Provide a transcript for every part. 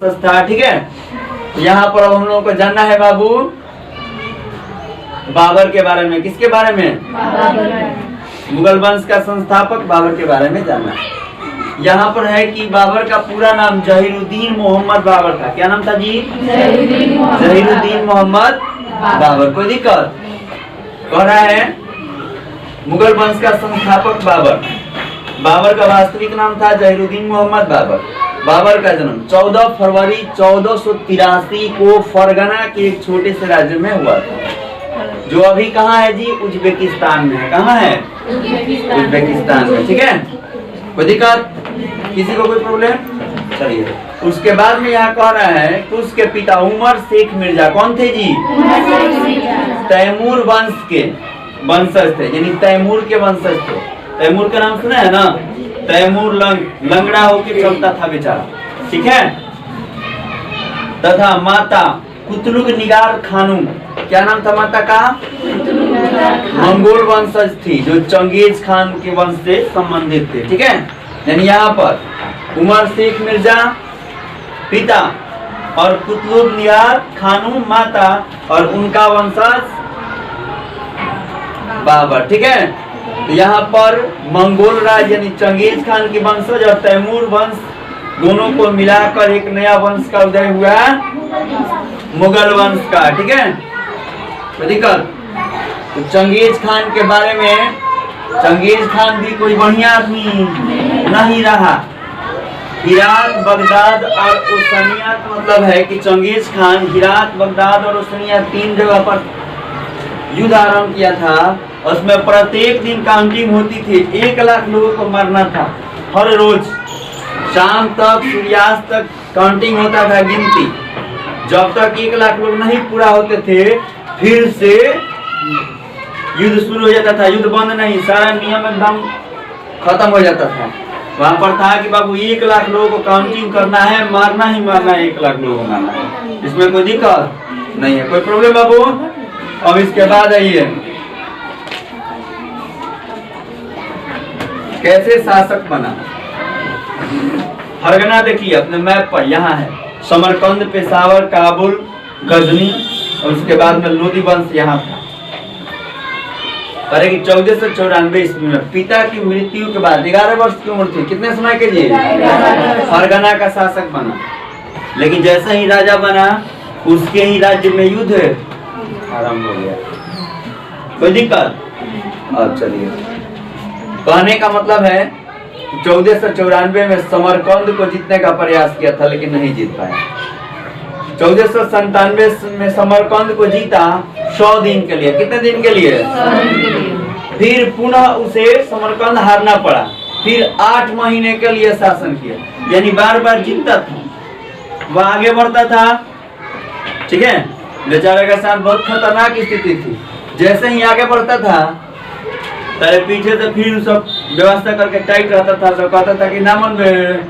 संस्था। ठीक है, यहाँ पर हम लोगों को जानना है बाबू बाबर के बारे में। किसके बारे में? मुगल वंश का संस्थापक बाबर के बारे में जानना है। यहाँ पर है कि बाबर का पूरा नाम जहीरुद्दीन मोहम्मद बाबर था। क्या नाम था जी? जहीरुद्दीन मोहम्मद बाबर। कोई दिक्कत? कह रहा है मुगल वंश का संस्थापक बाबर। बाबर का वास्तविक नाम था जहीरुद्दीन मोहम्मद बाबर। बाबर का जन्म 14 फरवरी 1483 को फरगना के एक छोटे से राज्य में हुआ था, जो अभी कहाँ है जी? उज्बेकिस्तान में है। कहाँ है? उज्बेकिस्तान में। ठीक है, कोई दिक्कत? किसी को कोई प्रॉब्लम? चलिए, उसके बाद में यहाँ कह रहा है कि उसके पिता उमर शेख मिर्जा कौन थे जी? तैमूर वंश के वंशज थे, यानी तैमूर के वंशज थे। तैमूर का नाम सुना है ना? तैमूर लंगड़ा होके चलता था बेचारा। ठीक है, तथा माता कुतलुग निगार खानूम। क्या नाम था माता का? मंगोल वंशज थी, जो चंगेज खान के वंश से संबंधित थे। ठीक है, यानी यहाँ पर उमर शेख मिर्जा पिता और कुतलुग निगार खानूम माता और उनका वंशज बाबर। ठीक है, तो यहाँ पर मंगोल राज यानी चंगेज खान के वंशज और तैमूर वंश दोनों को मिलाकर एक नया वंश का उदय हुआ, मुगल वंश का। ठीक है, तो दिक्कत तो चंगेज खान के बारे में, चंगेज खान भी कोई बढ़िया आदमी नहीं रहा। हिरात बगदाद और ओसनिया का मतलब है कि चंगेज खान हिरात बगदाद और ओसनिया 3 जगह पर युद्ध आरंभ किया था। उसमें प्रत्येक दिन काउंटिंग होती थी। 1 लाख लोगों को मारना था हर रोज। शाम तक सूर्यास्त तक काउंटिंग होता था, गिनती। जब तक 1 लाख लोग नहीं पूरा होते थे, फिर से युद्ध शुरू हो जाता था। युद्ध बंद नहीं, सारा नियम एकदम खत्म हो जाता था। वहां पर था कि बाबू 1 लाख लोगों को काउंटिंग करना है, मारना ही मारना है, 1 लाख लोगों को मारना है। इसमें कोई दिक्कत नहीं है, कोई प्रॉब्लम बाबू? अब इसके बाद आइए, कैसे शासक बना। फरगना देखिए अपने मैप पर, यहाँ है समरकंद, पेशावर, काबुल, गजनी और उसके बाद में लोदी वंश यहाँ था। अरे 1494 ईस्वी में पिता की मृत्यु के बाद 11 वर्ष की उम्र थी। कितने समय के लिए? फरगना का शासक बना। लेकिन जैसा ही राजा बना, उसके ही राज्य में युद्ध आरंभ हो गया। कोई दिक्कत? अब चलिए, कहने का मतलब है 1494 में समरकंद को जीतने का प्रयास किया था, लेकिन नहीं जीत पाया। 1497 में समरकंद को जीता 100 दिन के लिए। कितने दिन के लिए? फिर पुनः उसे समरकंद हारना पड़ा। फिर 8 महीने के लिए शासन किया, यानी बार बार जीतता था, वह आगे बढ़ता था। ठीक है, बेचारे के साथ बहुत खतरनाक स्थिति थी। जैसे ही आगे बढ़ता था, तेरे पीछे से फिर सब व्यवस्था करके टाइट रहता था। सब कहता था कि ना मन में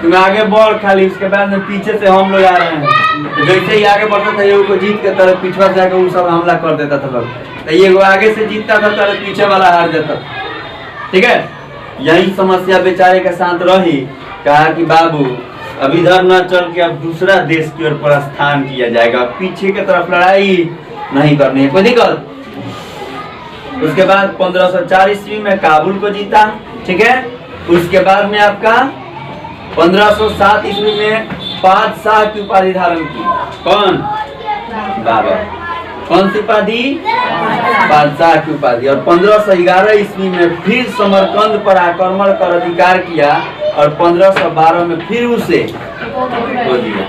तुम आगे बढ़ खाली, उसके बाद में पीछे से हम लोग आ रहे हैं। तो जैसे ही आगे बढ़ता था, ये को जीत के तरह पीछे जाकर वो सब हमला कर देता था लोग। तो ये आगे से जीतता था, तरह पीछे वाला हार जाता था। ठीक है, यही समस्या बेचारे के साथ रही। कहा कि बाबू अब इधर न चल के अब दूसरा देश की ओर प्रस्थान किया जाएगा, पीछे की तरफ लड़ाई नहीं करनी है। कोई दिक्कत? उसके बाद 1504 ईस्वी में काबुल को जीता। ठीक है, उसके बाद में आपका 1507 ईस्वी में बादशाह की उपाधि धारण की। कौन? बाबर। कौन सी उपाधि? बादशाह की उपाधि। और 1511 ईस्वी में फिर समरकंद पर आक्रमण कर अधिकार किया और 1512 में फिर उसे खो दिया।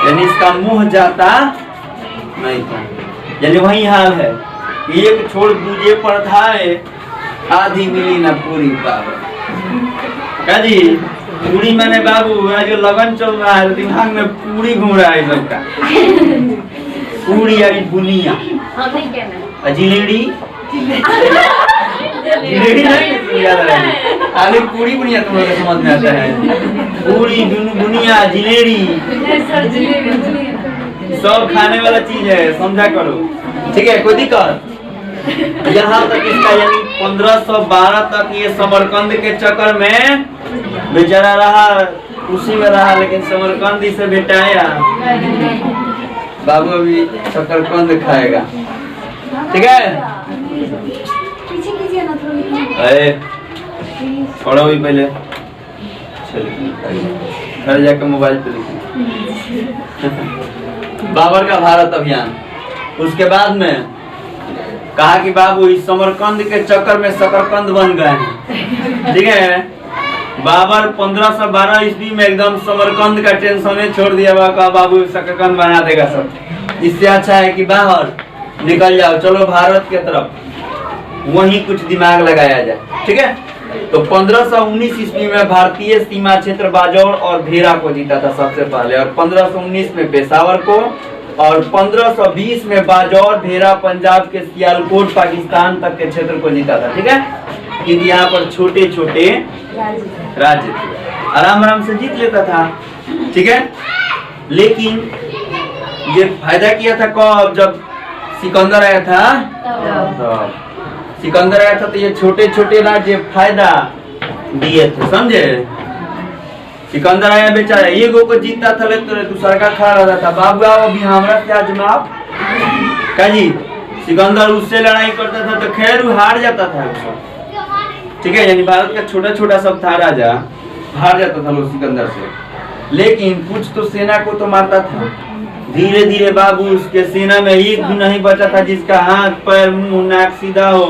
यानी इसका मुंह जाता नहीं था। यानी वही हाल है, एक छोड़ दूजे पर था, आधी मिली न पूरी बाबर। क्या जी? पूरी मैंने बाबू जो लगन चल रहा है, दिमाग में पूरी घूम रहा है सबका। पूरी यानी बुनिया, जिलेडी जिलेडी नहीं याद रहे, आगे पूरी बुनिया तुम लोग समझ में आता है। पूरी बुनिया जिलेडी सब खाने वाला चीज है, समझा करो। ठीक है, कोई दिक्कत? यहाँ तक इसका यानी 1512 तक ये समरकंद के चक्कर में बेचारा रहा। उसी में रहा, लेकिन समरकंद से बेटाया बाबू अभी शकरकंद खाएगा। ठीक है, छोड़ो भी पहले, घर जाकर मोबाइल पे लिखिए बाबर का भारत अभियान। उसके बाद में कहा कि बाबू इस समरकंद के चक्कर में शकरकंद बन गए हैं। ठीक है, बाबर 1512 ईस्वी में एकदम समरकंद का टेंशन छोड़ दिया, बाबू शकरकंद बना देगा सब। इससे अच्छा है कि बाहर निकल जाओ, चलो भारत के तरफ, वहीं कुछ दिमाग लगाया जाए। ठीक है, तो 1519 ईस्वी में भारतीय सीमा क्षेत्र बाजौर और भेरा को जीता था सबसे पहले, और 1519 में पेशावर को, और 1520 में बाजौर भेरा पंजाब के सियालकोट पाकिस्तान तक के क्षेत्र को जीता था। ठीक है, क्योंकि यहाँ पर छोटे छोटे राज्य थे, आराम आराम से जीत लेता था। ठीक है, लेकिन ये फायदा किया था कब, जब सिकंदर आया था। सिकंदर आया था तो ये छोटे छोटे राज्य फायदा दिए थे, समझे। सिकंदर आया बेचारा एगो को जीता था, लेकिन दूसरा का खड़ा रहता था। बाबू आओ अभी हमारा क्या जनाब का जी, सिकंदर उससे लड़ाई करता था तो खैर वो हार जाता था। ठीक है, यानी भारत का छोटा छोटा सब था राजा, हार जाता था लोग सिकंदर से, लेकिन कुछ तो सेना को तो मारता था। धीरे धीरे बाबू उसके सेना में एक भी नहीं बचा था जिसका हाथ पैर मुंह नाक सीधा हो।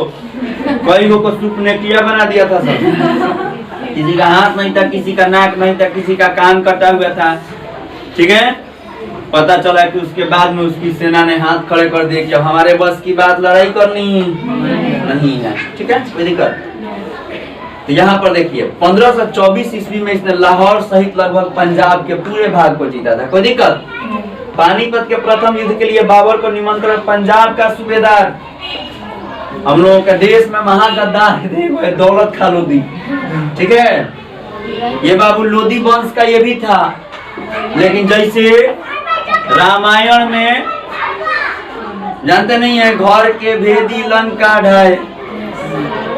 कई को सूप ने किया बना दिया था सब, किसी का हाथ नहीं था, किसी का नाक नहीं था, किसी का कान कटा हुआ था। ठीक है, पता चला कि उसके बाद में उसकी सेना ने हाथ खड़े कर दिए कि अब हमारे बस की बात लड़ाई करनी नहीं है। ठीक है, कोई दिक्कत। तो यहाँ पर देखिए 1524 ईस्वी में इसने लाहौर सहित लगभग पंजाब के पूरे भाग को जीता था। कोई दिक्कत। पानीपत के प्रथम युद्ध के लिए बाबर को निमंत्रण पंजाब का सूबेदार, हम लोगों के देश में महागद्दार दौलत खां लोधी। ठीक है, ये बाबू लोधी वंश का ये भी था, लेकिन जैसे रामायण में जानते नहीं है, घर के भेदी लंका ढाए,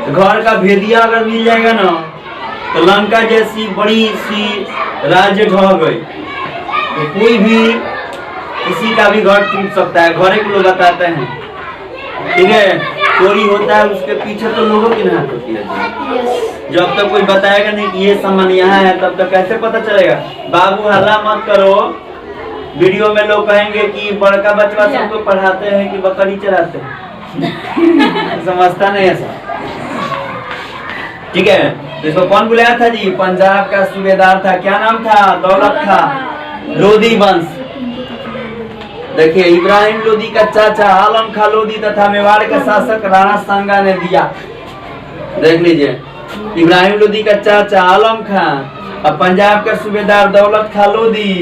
घर का भेदिया अगर मिल जाएगा ना तो लंका जैसी बड़ी सी राज्य ढह गई, तो कोई भी किसी का भी घर टूट सकता है। घर के लोग बताते हैं। ठीक है, चोरी होता है उसके पीछे तो लोगों की मेहनत होती है। जब तक कोई बताएगा नहीं कि ये सामान यहाँ है, तब तक कैसे पता चलेगा। बाबू हल्ला मत करो, वीडियो में लोग कहेंगे कि बड़का बच्चा सबको पढ़ाते हैं कि बकरी चराते हैं समझता नहीं ऐसा। ठीक है, तो इसको कौन बुलाया था जी, पंजाब का सूबेदार था, क्या नाम था, दौलत खां लोधी वंश। देखिए इब्राहिम लोधी का चाचा आलम खां लोधी तथा मेवाड़ के शासक राणा सांगा ने दिया। देख लीजिए, इब्राहिम लोधी का चाचा आलम खां और पंजाब का सूबेदार दौलत खां लोधी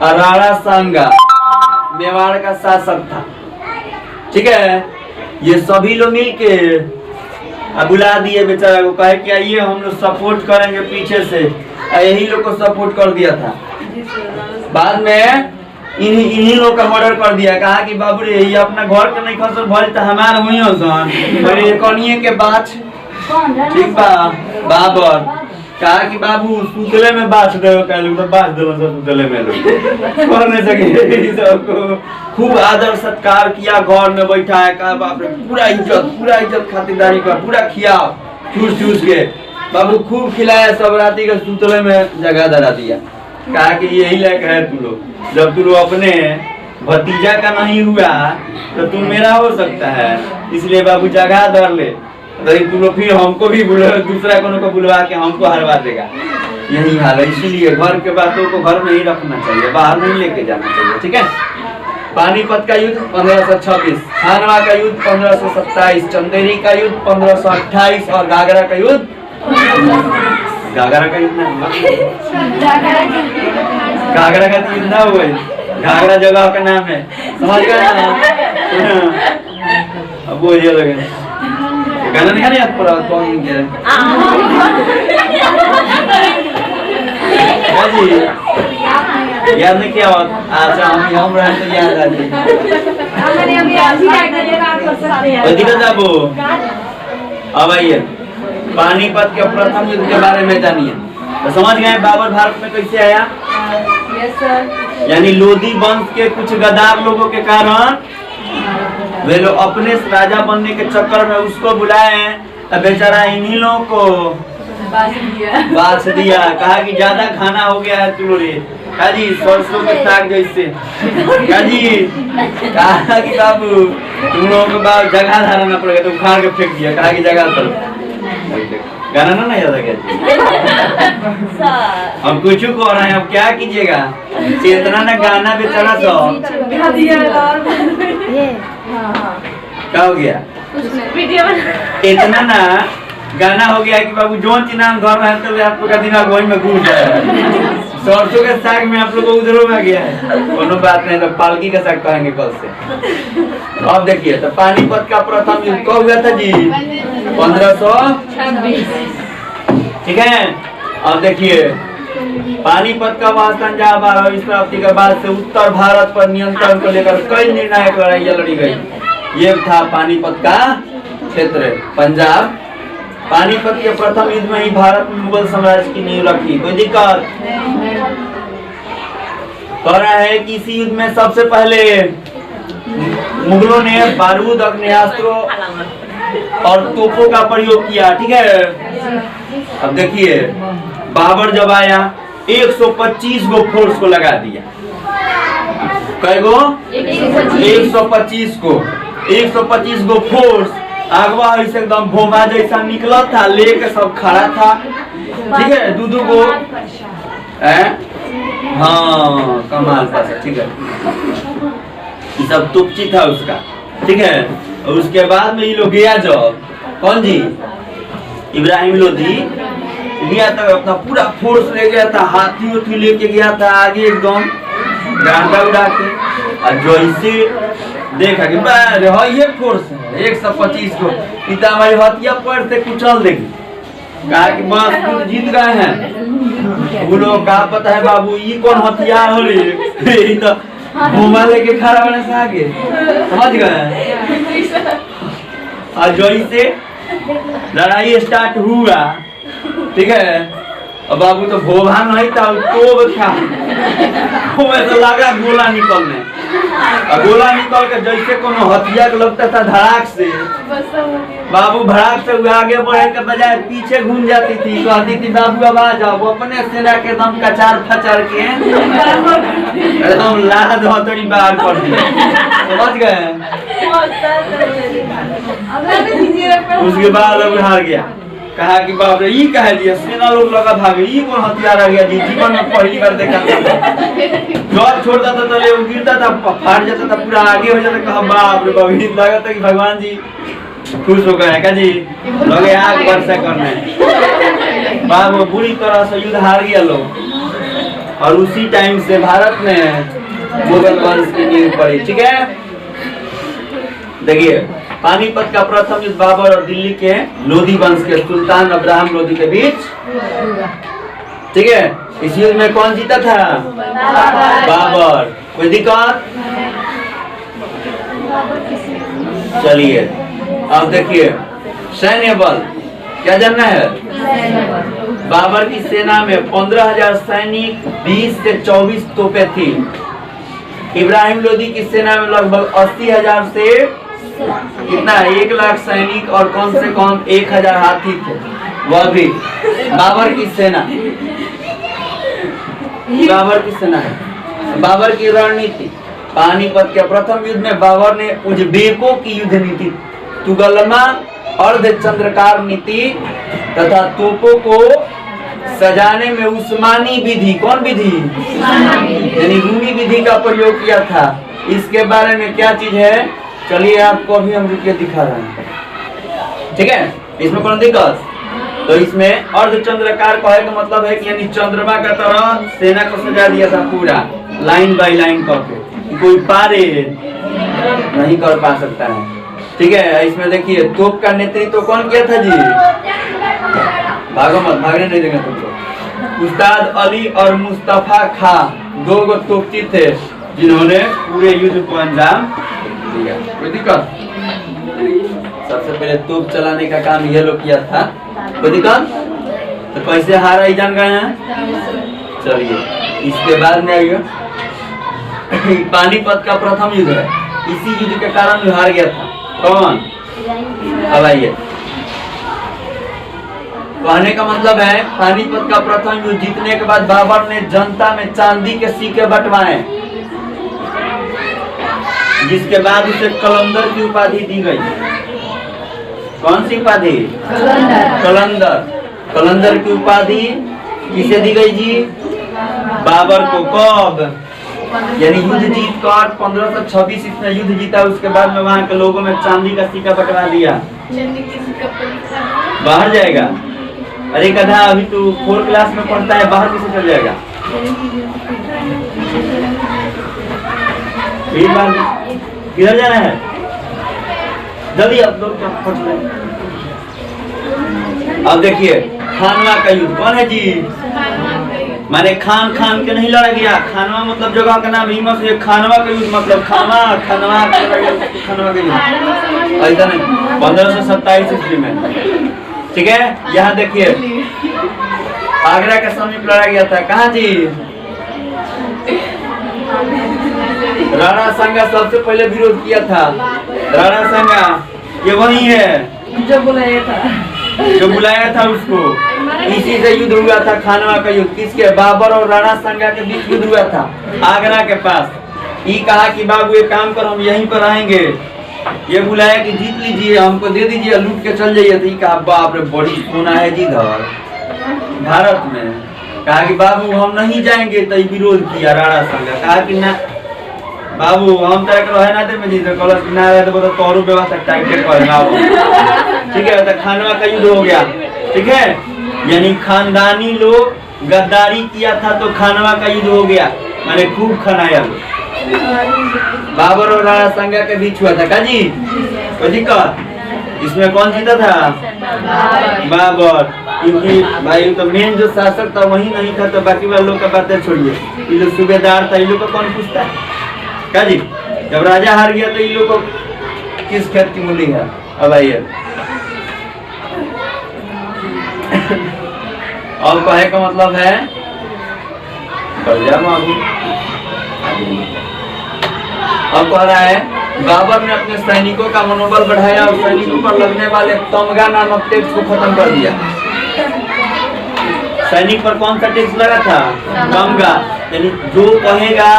और राणा सांगा मेवाड़ का शासक था। ठीक है, ये सभी लोग मिलके बुला दिए बेचारा को, कहे कि आइए हम लोग सपोर्ट करेंगे पीछे से, यही लोग को सपोर्ट कर दिया था। बाद में इन्हीं लोग का मर्डर कर दिया। कहा कि बाबू रे ये अपना घर के नहीं खसल भल तो हमार हुई हो सन, अरे कनिए के बात। ठीक बा, बाबर कहा कि बाबू सुतले में बात दे, कहलू तो बात दे सुतले में लोग कर नहीं सके। सबको खूब आदर सत्कार किया, घर में बैठा है, कहा बाप रे पूरा इज्जत खातिरदारी कर, पूरा खिया चूस के बाबू खूब खिलाया, सब राती के सुतले में जगह धरा दिया। कहा कि यही लायक है तू लोग, जब तू अपने भतीजा का नहीं हुआ तो तू मेरा हो सकता है, इसलिए बाबू जगह धर ले, तू लोग फिर हमको भी दूसरा को बुलवा के हमको हरवा देगा। यही हाल है, इसीलिए घर के बातों को घर में ही रखना चाहिए, बाहर नहीं लेके जाना चाहिए। ठीक है, पानीपत का युद्ध 1526, खानवा का युद्ध 1527, चंदेरी का युद्ध 1528 और घाघरा का युद्ध घाघरा का युद्ध ना हुआ, घाघरा जगह का नाम है, समझ गए ना। अब वो ये लगे गाना नहीं याद पड़ा कौन क्या जी, याद नहीं किया। अच्छा हम रहे तो याद आ जाए। अब आइए पानीपत के प्रथम युद्ध के बारे में जानिए। तो समझ गए बाबर भारत में कैसे आया? Yes sir. यानी लोधी वंश के कुछ गद्दार लोगों के कारण वे लोग अपने राजा बनने के चक्कर में उसको बुलाए हैं। अब बेचारा इन्हीं लोगों को बात दिया, कहा कि ज्यादा खाना हो गया है तुलोरे, कहा जी सरसों के साग जैसे, कहा जी कहा कि बाबू तुम लोगों को जगह धारना पड़ेगा, तो उखाड़ के फेंक दिया, कहा कि जगह पर गाना ना याद आ गया। अब कुछ को रहे हैं, अब क्या कीजिएगा, इतना ना गाना बेचारा तो क्या हो गया, इतना ना गाना हो गया कि बाबू जो चिनाम घर रहे तो आप लोग का दिमाग वही में घूम जाए। सरसों के साग में आप लोग को उधर हो गया है, कोनो बात नहीं, तो पालकी का साग कहेंगे कल से। अब देखिए तो पानीपत का प्रथम युद्ध कब हुआ था जी? 1526। ठीक है। अब देखिए पानीपत का वास्तव जहाँ 12वीं शताब्दी के बाद से उत्तर भारत पर नियंत्रण को लेकर कई निर्णायक लड़ाइयाँ लड़ी गई। ये था पानीपत का क्षेत्र, पंजाब। पानीपत के प्रथम युद्ध में ही भारत में मुगल साम्राज्य की नींव रखी। कोई दिक्कत कह रहा है कि इसी युद्ध में सबसे पहले मुगलों ने बारूद, अग्नेयास्त्रों और तोपों का प्रयोग किया। ठीक है। अब देखिए बाबर जब आया 125 गो फोर्स को लगा दिया। कै गो? 125 को। 125 गो फोर्स आगवा ऐसे एकदम भोमा जैसा निकला था, लेके सब खड़ा था। ठीक है। दू गो हाँ कमाल का, ठीक है। ये सब तुपची था उसका। ठीक है। और उसके बाद में ये लोग गया जब, कौन जी? इब्राहिम लोधी गया था, अपना पूरा फोर्स ले गया था, हाथी उठी लेके गया था आगे एकदम डांडा उड़ा के। और जैसे देखा कि ये फोर्स है 125 को, पिता हमारी हथिया पर से कुचल देगी, कहा कि बस खुद जीत गए हैं। वो लोग कहा पता है बाबू ये कौन हथियार हो रही, तो घुमा लेके खड़ा होने से आगे, समझ गए। और जैसे लड़ाई स्टार्ट हुआ, ठीक है, और बाबू तो भोभा नहीं था, तो था तो लगा गोला निकलने, और गोला निकल के जैसे कोनो हथियार लगता था धड़ाक से, बाबू भड़ाक से आगे बढ़े के बजाय पीछे घूम जाती थी, कहती थी बाबू अब आ जाओ। अपने सेना के दम कचार फचार के एकदम लाद हथौड़ी बाहर कर दी, समझ गए। उसके बाद अब हार गया, कहा कि बाप रे ये कह दिया, सेना लोग लगा भागे, ये कौन हथियार आ गया जी, जीवन में पहली बार देखा था। जॉब छोड़ता था तो वो गिरता था, फाट जाता था, पूरा आगे हो जाता। कहा बाप रे बाप, लगा था कि भगवान जी खुश हो गए का जी, लगे आग वर्षा करने। बाप बुरी तरह से युद्ध हार गया लोग, और उसी टाइम से भारत में मुगल वंश की नींव पड़ी। ठीक है। देखिए पानीपत का प्रथम युद्ध बाबर और दिल्ली के लोधी वंश के सुल्तान अब्राहम लोधी के बीच। ठीक है। इस युद्ध में कौन जीता था? बाबर। कोई दिक्कत? चलिए अब देखिए सैन्य बल क्या जानना है? बाबर की सेना में 15,000 सैनिक, 20 से 24 तोपें थी। इब्राहिम लोधी की सेना में लगभग 80,000 से कितना 1 लाख सैनिक और कम से कम 1,000 हाथी थे। वह भी बाबर की सेना, बाबर की सेना है। बाबर की रणनीति, पानीपत के प्रथम युद्ध में बाबर ने उज़्बेकों की युद्ध नीति, तुगलमा अर्धचंद्राकार नीति तथा तोपों को सजाने में उस्मानी विधि, कौन विधि? यानी रूमी विधि का प्रयोग किया था। इसके बारे में क्या चीज है, चलिए आपको अभी हम रुके दिखा रहे हैं। ठीक है। इसमें कौन दिक्कत? तो इसमें अर्धचंद्राकार कहे का मतलब है कि यानी चंद्रमा का तरह सेना को सजा दिया था, पूरा लाइन बाय लाइन करके, कोई पारे नहीं कर पा सकता है। ठीक है। इसमें देखिए तोप का नेतृत्व कौन किया था जी? भागो मत, भागने नहीं देंगे तुमको। उस्ताद अली और मुस्तफा खां 2 गो तोपची थे जिन्होंने पूरे युद्ध को अंजाम दिया। कोई दिक्कत? सबसे पहले तोप चलाने का काम ये लोग किया था। कोई दिक्कत? तो कैसे हारा ही जान गए हैं। चलिए इसके बाद में आइए पानीपत का प्रथम युद्ध है। इसी युद्ध के कारण वो हार गया था। कौन? अब आइए, कहने का मतलब है पानीपत का प्रथम युद्ध जीतने के बाद बाबर ने जनता में चांदी के सिक्के बंटवाए, जिसके बाद उसे कलंदर की उपाधि दी गई। कौन सी उपाधि? कलंदर। कलंदर की उपाधि किसे दी गई जी? बाबर को। कब? यानी युद्ध जीत कर 1526 इसने युद्ध जीता। उसके बाद में वहाँ के लोगों में चांदी का सिक्का बंटवा दिया। बाहर जाएगा? अरे कदा अभी तू 4 क्लास में पढ़ता है, बाहर कैसे चल जाएगा? किधर जाना है? जल्दी आप लोग। अब देखिए खानवा का युद्ध। कौन है जी? माने खान खान के नहीं लड़ा गया। खानवा मतलब जगह का नाम ही से। खानवा का युद्ध मतलब खानवा खानवा खानवा का युद्ध ऐसा नहीं। 1527 ईस्वी में। ठीक है, यहाँ देखिए आगरा के समीप लड़ा गया था। कहाँ जी? राणा सांगा सबसे पहले विरोध किया था। राणा सांगा ये वही है जो बुलाया था उसको। इसी से युद्ध हुआ था खानवा का युद्ध। किसके? बाबर और राणा सांगा के बीच युद्ध हुआ था आगरा के पास। ये कहा कि बाबू एक काम कर, हम यहीं पर आएंगे। ये बुलाया कि जीत लीजिए, हमको दे दीजिए, लूट के चल जाइए। तो कहा बाप रे बड़ी सोना है जी धर भारत में। कहा कि बाबू हम नहीं जाएंगे। तो विरोध किया राणा सांगा। कहा कि ना बाबू हम तो रहे ना थे में जी तो ना रहे तो तोरू व्यवस्था टाइट करेगा। ठीक है, तो खानवा का युद्ध हो गया। ठीक है, यानी खानदानी लोग गद्दारी किया था तो खानवा का युद्ध हो गया। मैंने खूब खनाया। बाबर और राणा सांगा के बीच हुआ था। का जी कोई दिक्कत? इसमें कौन जीता था? बाबर। क्योंकि भाई तो मेन जो शासक था वही नहीं था, तो बाकी वाले लोग का बातें छोड़िए। ये जो सूबेदार था इन लोग को कौन पूछता है? का जी जब राजा हार गया तो इन लोग को किस खेत की मूली है? अब आइए और कहे का मतलब है अब कह रहा है बाबर ने अपने सैनिकों का मनोबल बढ़ाया और सैनिकों पर लगने वाले तमगा नामक टैक्स को खत्म कर दिया। सैनिक पर कौन सा टैक्स लगा था? तमगा। यानी जो कहेगा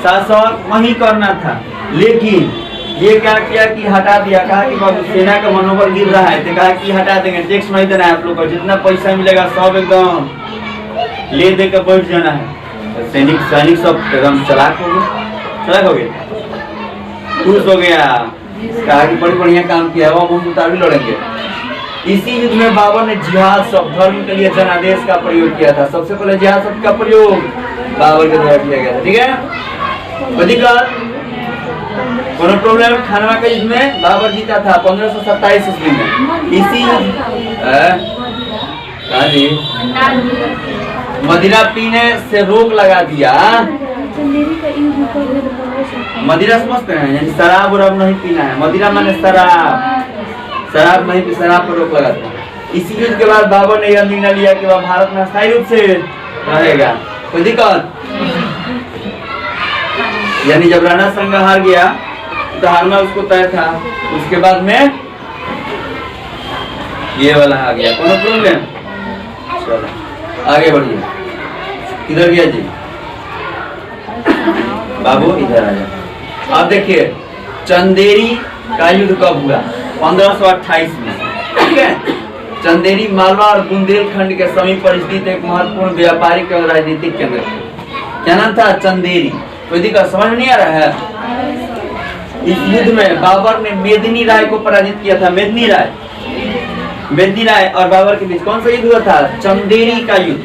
शासक वही करना था। लेकिन ये क्या किया कि हटा दिया। कहा कि बाबू सेना का मनोबल गिर रहा है, तो कहा कि हटा देंगे, टैक्स नहीं देना है आप लोग को। जितना पैसा मिलेगा सब एकदम ले दे कर बैठ जाना है। तो सैनिक सब एकदम चालाक हो गए, खुश हो गया। कहा कि बड़ी बढ़िया काम किया, अब हम मुताबिक लड़ेंगे। इसी युद्ध में बाबर ने जिहाद शब्द धर्म के लिए जनादेश का प्रयोग किया था। सबसे पहले जिहाद शब्द का प्रयोग बाबर के द्वारा किया गया था। ठीक है, कोनो प्रॉब्लम? खानवा के युद्ध में बाबर जीता था 1527 ईस्वी में। इसी मदिरा पीने से रोक लगा दिया। मदिरा समझते हैं? यानी शराब उराब नहीं पीना है। मदिरा माने शराब नहीं, शराब पर रोक लगा दिया। इसी युद्ध के बाद बाबर ने यह निर्णय लिया कि वह भारत में स्थायी रूप से रहेगा। कोई दिक्कत? यानी जब राणा सांगा हार गया तो हारना उसको तय था। उसके बाद में ये वाला आ गया। कोनो प्रॉब्लम? चलो आगे बढ़िए। किधर गया जी? बाबू इधर आ जाए। अब देखिए चंदेरी का युद्ध कब हुआ? 1528 में। ठीक है, चंदेरी मालवा और बुंदेलखंड के समीप पर स्थित एक महत्वपूर्ण व्यापारिक और राजनीतिक केंद्र। क्या नाम था? चंदेरी। कोई दिक्कत समझ नहीं आ रहा है? इस युद्ध में बाबर ने मेदिनी राय को पराजित किया था। मेदिनी राय और बाबर के बीच कौन सा युद्ध हुआ था? चंदेरी का युद्ध।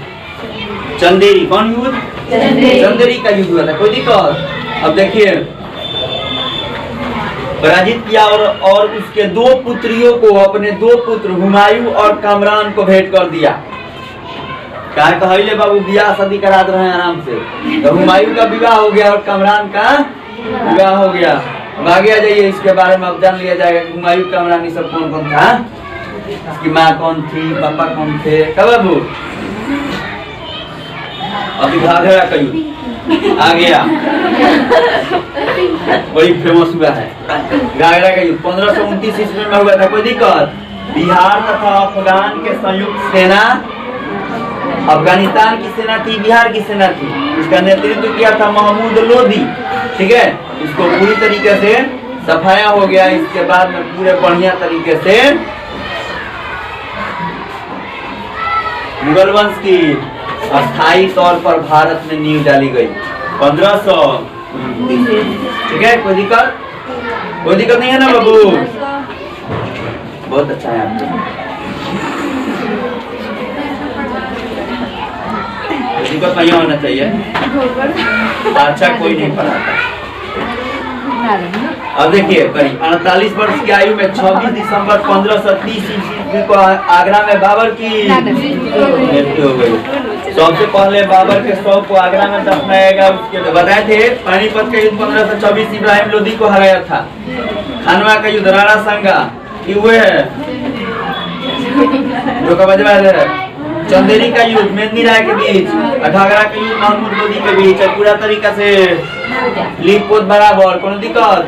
चंदेरी कौन युद्ध? चंदेरी का युद्ध हुआ था। कोई दिक्कत? अब देखिए पराजित किया और उसके दो पुत्रियों को, अपने दो पुत्र हुमायूं और कामरान को भेंट कर दिया। कहा कहले बाबू बियाह शादी करा रहे हैं आराम से। तो हुमायूं का विवाह हो गया और कामरान का विवाह हो गया। अब आगे आ जाइए, इसके बारे में अब जान लिया जाएगा कि हुमायूं कामरान सब कौन कौन था। इसकी माँ कौन थी, पापा कौन थे? कब बाबू? अभी घाघरा का युद्ध आ गया, बड़ी फेमस हुआ है घाघरा का युद्ध 1529 ईस्वी में हुआ था। कोई दिक्कत? बिहार तथा अफगान के संयुक्त सेना, अफगानिस्तान की सेना थी, बिहार की सेना थी, इसका नेतृत्व किया था महमूद लोदी। ठीक है, इसको पूरी तरीके से सफाया हो गया। इसके बाद में पूरे बढ़िया तरीके से मुगल वंश की अस्थायी तौर पर भारत में नींव डाली गई 1500। ठीक है, कोई दिक्कत? कोई दिक्कत नहीं है ना बाबू? बहुत अच्छा है आपको। दिक्कत नहीं होना चाहिए। अच्छा कोई नहीं पढ़ाता। अब देखिए, करीब 48 वर्ष की आयु में 26 दिसंबर 1530 ईस्वी को आगरा में बाबर की मृत्यु हो गई। सबसे पहले बाबर के शव को आगरा में दफनाया गया। उसके बताए थे पानीपत का युद्ध 1524 इब्राहिम लोदी को हराया था। खानवा का युद्ध राणा संगा की हुए है जो का बजवा है। चंदेरी का युद्ध मेंदी राय के बीच, घाघरा के युद्ध महमूद लोदी के बीच। पूरा तरीका से लिख पोत बराबर, कोनो दिक्कत?